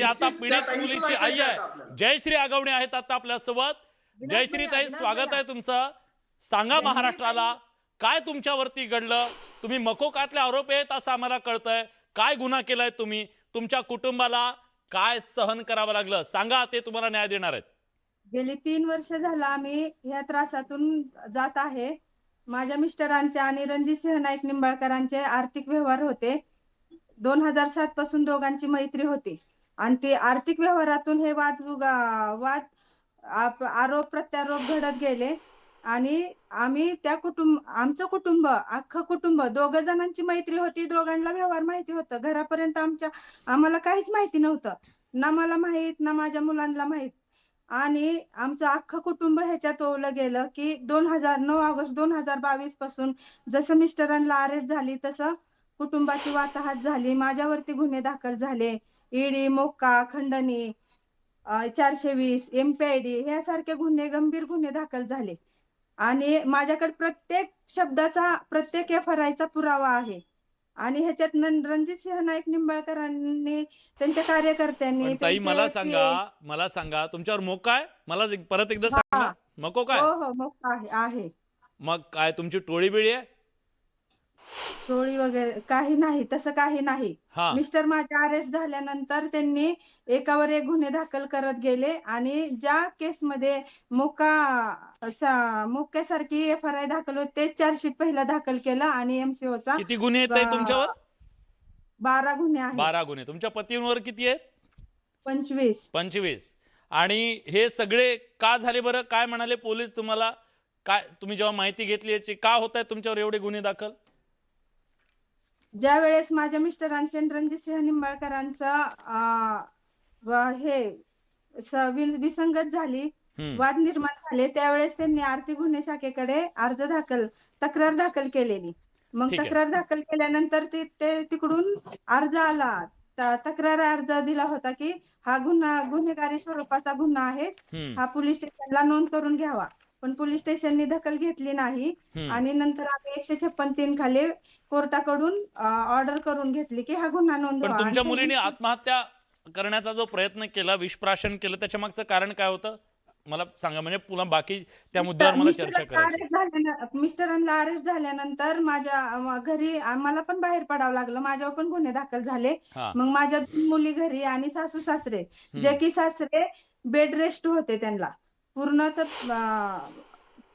आता निश्चित त्या पीडित ताईंचंच मुलीची आई ऐकायचं आहे आहे आता आपल्याला. जयश्री आगवणे आहेत आता आपल्या सोबत. जयश्री ताई, स्वागत आहे तुमचं. सांगा महाराष्ट्राला काय तुमच्यावरती घडलं. तुम्ही मकोकातले आरोपी आहेत असं आम्हाला कळतंय. काय गुन्हा केलाय तुम्ही, तुमच्या कुटुंबाला काय सहन करावं लागलं, सांगा. ते तुम्हाला न्याय देणार आहेत. गेली 3 वर्ष झालं आम्ही ह्या त्रासातून जात आहे. माझ्या मिस्टरांचे आणि रणजित सिंह नाईक निंबाळकरांचे आर्थिक व्यवहार होते. 2007 पासून दोघांची मैत्री होती आणि ते आर्थिक व्यवहारातून हे वाद आरोप प्रत्यारोप घडत गेले आणि आमचं कुटुंब, अख्खं कुटुंब, दोघ जणांची मैत्री होती. दोघांना व्यवहार माहिती होतं. घरापर्यंत आम्हाला काहीच माहिती नव्हतं. ना मला माहित, ना माझ्या मुलांना माहित. आणि आमचं अख्खं कुटुंब ह्याच्यात ओवलं गेलं की 9 ऑगस्ट 2022 पासून जसं मिस्टरांना अरेस्ट झाली तसं कुटुंबाची वाताहत झाली. माझ्यावरती गुन्हे दाखल झाले. ईडी, मोक्का, खंडणी, 420, MPID ह्यासारखे गंभीर गुन्हे दाखल झाले आणि माझ्याकडे प्रत्येक शब्दाचा, प्रत्येक FRI चा पुरावा आहे. आणि ह्याच्यात रणजित सिंह नाईक निंबाळकरांनी, त्यांच्या कार्यकर्त्यांनी, पण ताई मला त्यांचे सांगा तुमच्यावर मोका आहे. मला परत एकदा हा, सांगा, मको काय? हो हो, मोक्का आहे. मग काय तुमची टोळी बिळी आहे? टोळी वगैरे काही नाही, तसं काही नाही. हा, मिस्टर माझ्या अरेस्ट झाल्यानंतर त्यांनी एकावर एक गुन्हे दाखल करत गेले आणि ज्या केसमध्ये मोक्यासारखी FRI दाखल होते ते चार्जशीट पहिला दाखल केला आणि MCOचा किती गुन्हे आहेत ताई तुमच्यावर? 12 गुन्हे आहेत. 12 गुन्हे. तुमच्या पतींवर किती आहेत? 25. 25. आणि हे सगळे का झाले बरं? काय म्हणाले पोलीस तुम्हाला? काय तुम्ही जेव्हा माहिती घेतली याची, का होत आहे तुमच्यावर एवढे गुन्हे दाखल? ज्या वेळेस माझ्या मिस्टरांचे रणजित सिंह निंबाळकरांचा विसंगत झाली, वाद निर्माण झाले, त्यावेळेस त्यांनी आर्थिक गुन्हे शाखेकडे तक्रार दाखल केलेली. मग ठीक आहे. तक्रार दाखल केल्यानंतर ते तिकडून अर्ज आला, तक्रार अर्ज दिला होता की हा गुन्हेगारी स्वरूपाचा गुन्हा आहे, हा पोलीस स्टेशनला नोंद करून घ्यावा. पण पोलीस स्टेशननी दखल घेतली नाही आणि नंतर आम्ही 156(3) खाली कोर्टाकडून ऑर्डर करून घेतली की हा गुन्हा पण नोंदवा. तुमच्या आणि मुलीने आत्महत्या करण्याचा जो प्रयत्न केला, विषप्राशन केलं, त्याच्या मागचं कारण काय होतं मला सांगा. म्हणजे पुन्हा बाकी त्या मुद्द्यावर मला चर्चा करायची. मिस्टरांना अरेस्ट झाल्यानंतर माझ्या घरी आम्हाला पण बाहेर पडावं लागलं. माझ्यावर पण गुन्हे दाखल झाले. हा, मग माझ्या 2 मुली घरी आणि सासू सासरे, जे की सासरे बेड रेस्ट होते, त्यांना पूर्ण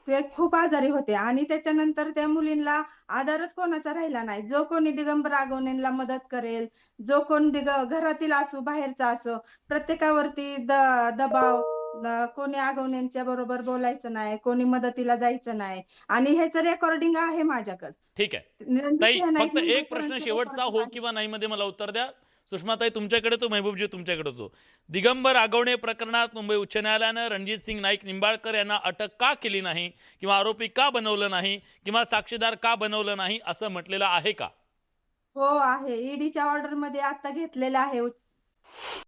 ते खूप आजारी होते आणि त्याच्यानंतर त्या मुलींना आधारच कोणाचा राहिला नाही. जो कोणी दिगंबर आगवणेंना मदत करेल, जो कोण घरातील असो बाहेरचा असो, प्रत्येकावरती दबाव, कोणी आगवण्यांच्या बरोबर बोलायचं नाही, कोणी मदतीला जायचं नाही. आणि ह्याचं रेकॉर्डिंग आहे माझ्याकडे. ठीक आहे ताई. फक्त एक प्रश्न शेवटचा, हो किंवा नाही मध्ये मला उत्तर द्या. सुषमाताई तुमच्याकडे तो, महबूबजी तुमच्याकडे तो. दिगंबर आगवणे प्रकरणात मुंबई उच्च न्यायालयानं रणजित सिंग नाईक निंबाळकर यांना अटक का केली नाही, किंवा आरोपी का बनवलं नाही, किंवा साक्षीदार का बनवलं नाही, असं म्हटलेलं आहे का? हो आहे. ईडीच्या ऑर्डर मध्ये आता घेतलेलं आहे.